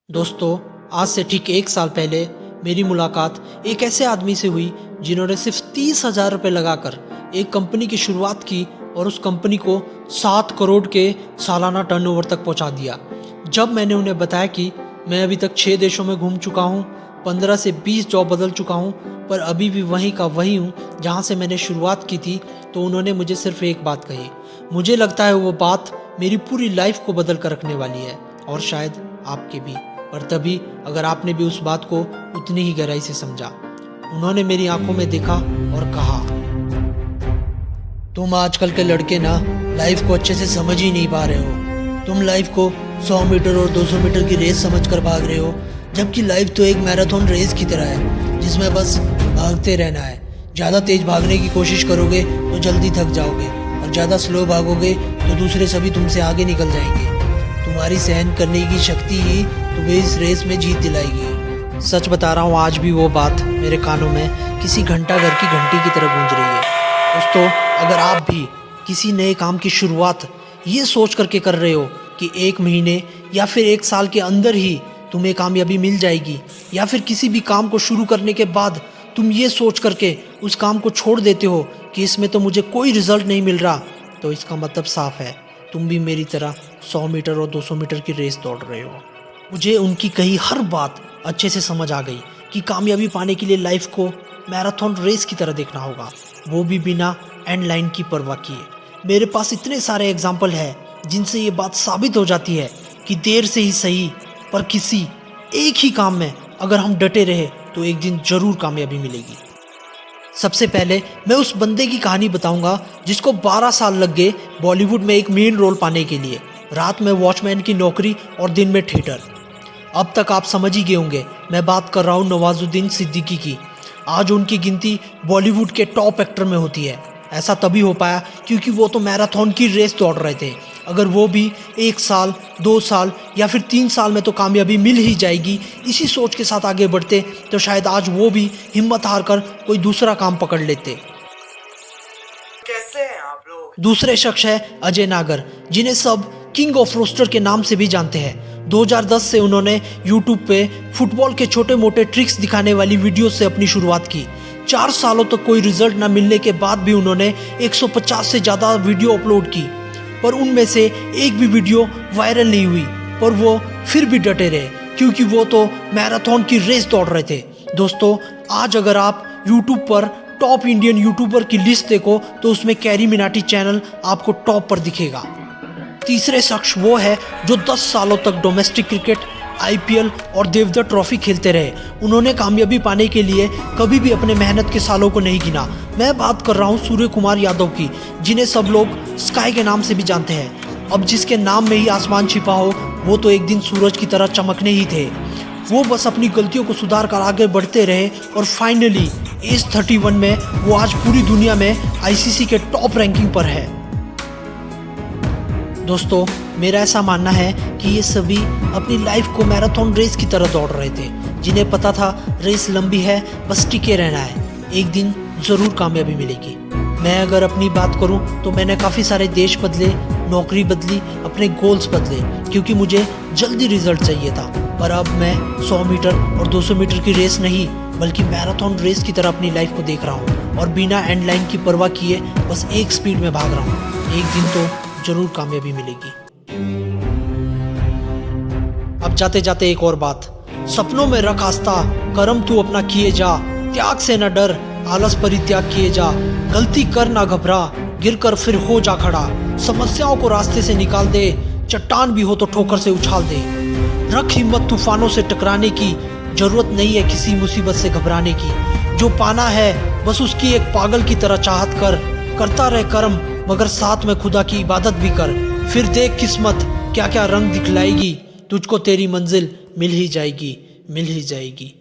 दोस्तों, आज से ठीक 1 साल पहले मेरी मुलाकात एक ऐसे आदमी से हुई जिन्होंने सिर्फ 30,000 रुपये लगाकर एक कंपनी की शुरुआत की और उस कंपनी को 7 करोड़ के सालाना टर्नओवर तक पहुंचा दिया। जब मैंने उन्हें बताया कि मैं अभी तक 6 देशों में घूम चुका हूं, 15 से 20 जॉब बदल चुका हूं, पर अभी भी वहीं का वहीं हूं जहां से मैंने शुरुआत की थी, तो उन्होंने मुझे सिर्फ एक बात कही। मुझे लगता है वो बात मेरी पूरी लाइफ को बदल कर रखने वाली है और शायद आपके भी। पर तभी अगर आपने भी उस बात को उतनी ही गहराई से समझा। उन्होंने मेरी आंखों में देखा और कहा, तुम आजकल के लड़के ना लाइफ को अच्छे से समझ ही नहीं पा रहे हो। तुम लाइफ को 100 मीटर और 200 मीटर की रेस समझ कर भाग रहे हो, जबकि लाइफ तो एक मैराथन रेस की तरह है जिसमें बस भागते रहना है। ज़्यादा तेज भागने की कोशिश करोगे तो जल्दी थक जाओगे और ज़्यादा स्लो भागोगे तो दूसरे सभी तुमसे आगे निकल जाएंगे। तुम्हारी सहन करने की शक्ति ही तुम्हें इस रेस में जीत दिलाएगी। सच बता रहा हूँ, आज भी वो बात मेरे कानों में किसी घंटा घर की घंटी की तरह गूंज रही है। दोस्तों, अगर आप भी किसी नए काम की शुरुआत ये सोच करके कर रहे हो कि 1 महीने या फिर 1 साल के अंदर ही तुम्हें कामयाबी मिल जाएगी, या फिर किसी भी काम को शुरू करने के बाद तुम ये सोच करके उस काम को छोड़ देते हो कि इसमें तो मुझे कोई रिजल्ट नहीं मिल रहा, तो इसका मतलब साफ है, तुम भी मेरी तरह 100 मीटर और 200 मीटर की रेस दौड़ रहे हो। मुझे उनकी कही हर बात अच्छे से समझ आ गई कि कामयाबी पाने के लिए लाइफ को मैराथन रेस की तरह देखना होगा, वो भी बिना एंड लाइन की परवाह किए। मेरे पास इतने सारे एग्जाम्पल हैं जिनसे ये बात साबित हो जाती है कि देर से ही सही, पर किसी एक ही काम में अगर हम डटे रहे तो एक दिन जरूर कामयाबी मिलेगी। सबसे पहले मैं उस बंदे की कहानी बताऊंगा जिसको 12 साल लग गए बॉलीवुड में एक मेन रोल पाने के लिए। रात में वॉचमैन की नौकरी और दिन में थिएटर। अब तक आप समझ ही गए होंगे, मैं बात कर रहा हूँ नवाजुद्दीन सिद्दीकी की। आज उनकी गिनती बॉलीवुड के टॉप एक्टर में होती है। ऐसा तभी हो पाया क्योंकि वो तो मैराथन की रेस दौड़ रहे थे। अगर वो भी 1 साल, 2 साल या फिर 3 साल में तो कामयाबी मिल ही जाएगी, इसी सोच के साथ आगे बढ़ते तो शायद आज वो भी हिम्मत हार कर कोई दूसरा काम पकड़ लेते। कैसे हैं आप लोग? दूसरे शख्स है अजय नागर, जिन्हें सब किंग ऑफ रोस्टर के नाम से भी जानते हैं। 2010 से उन्होंने यूट्यूब पे फुटबॉल के छोटे मोटे ट्रिक्स दिखाने वाली वीडियो से अपनी शुरुआत की। 4 सालों तक कोई रिजल्ट न मिलने के बाद भी उन्होंने 150 से ज़्यादा वीडियो अपलोड की, पर उनमें से एक भी वीडियो वायरल नहीं हुई। पर वो फिर भी डटे रहे क्योंकि वो तो मैराथन की रेस दौड़ रहे थे। दोस्तों, आज अगर आप यूट्यूब पर टॉप इंडियन यूट्यूबर की लिस्ट देखो तो उसमें कैरी मिनाटी चैनल आपको टॉप पर दिखेगा। तीसरे शख्स वो है जो 10 सालों तक डोमेस्टिक क्रिकेट, IPL और देवधर ट्रॉफी खेलते रहे। उन्होंने कामयाबी पाने के लिए कभी भी अपने मेहनत के सालों को नहीं गिना। मैं बात कर रहा हूँ सूर्य कुमार यादव की, जिन्हें सब लोग स्काई के नाम से भी जानते हैं। अब जिसके नाम में ही आसमान छिपा हो, वो तो एक दिन सूरज की तरह चमकने ही थे। वो बस अपनी गलतियों को सुधार कर आगे बढ़ते रहे और फाइनली एज 31 में वो आज पूरी दुनिया में ICC के टॉप रैंकिंग पर है। दोस्तों, मेरा ऐसा मानना है कि ये सभी अपनी लाइफ को मैराथन रेस की तरह दौड़ रहे थे, जिन्हें पता था रेस लंबी है, बस टिके रहना है, एक दिन ज़रूर कामयाबी मिलेगी। मैं अगर अपनी बात करूं तो मैंने काफ़ी सारे देश बदले, नौकरी बदली, अपने गोल्स बदले, क्योंकि मुझे जल्दी रिजल्ट चाहिए था। पर अब मैं 100 मीटर और 200 मीटर की रेस नहीं बल्कि मैराथन रेस की तरह अपनी लाइफ को देख रहा हूँ और बिना एंड लाइन की परवाह किए बस एक स्पीड में भाग रहा हूँ। एक दिन तो जरूर कामयाबी मिलेगी। अब जाते जाते एक और बात, सपनों में रख आस्था, कर्म तू अपना किए जा, त्याग से न डर, आलस परित्याग किए जा, गलती कर ना घबरा, गिर कर फिर हो जा खड़ा, समस्याओं को रास्ते से निकाल दे, चट्टान भी हो तो ठोकर से उछाल दे। रख हिम्मत तूफानों से टकराने की, जरूरत नहीं है किसी मुसीबत से घबराने की। जो पाना है बस उसकी एक पागल की तरह चाहत कर, करता रहे कर्म मगर साथ में खुदा की इबादत भी कर। फिर देख किस्मत क्या क्या रंग दिखलाएगी, तुझको तेरी मंजिल मिल ही जाएगी, मिल ही जाएगी।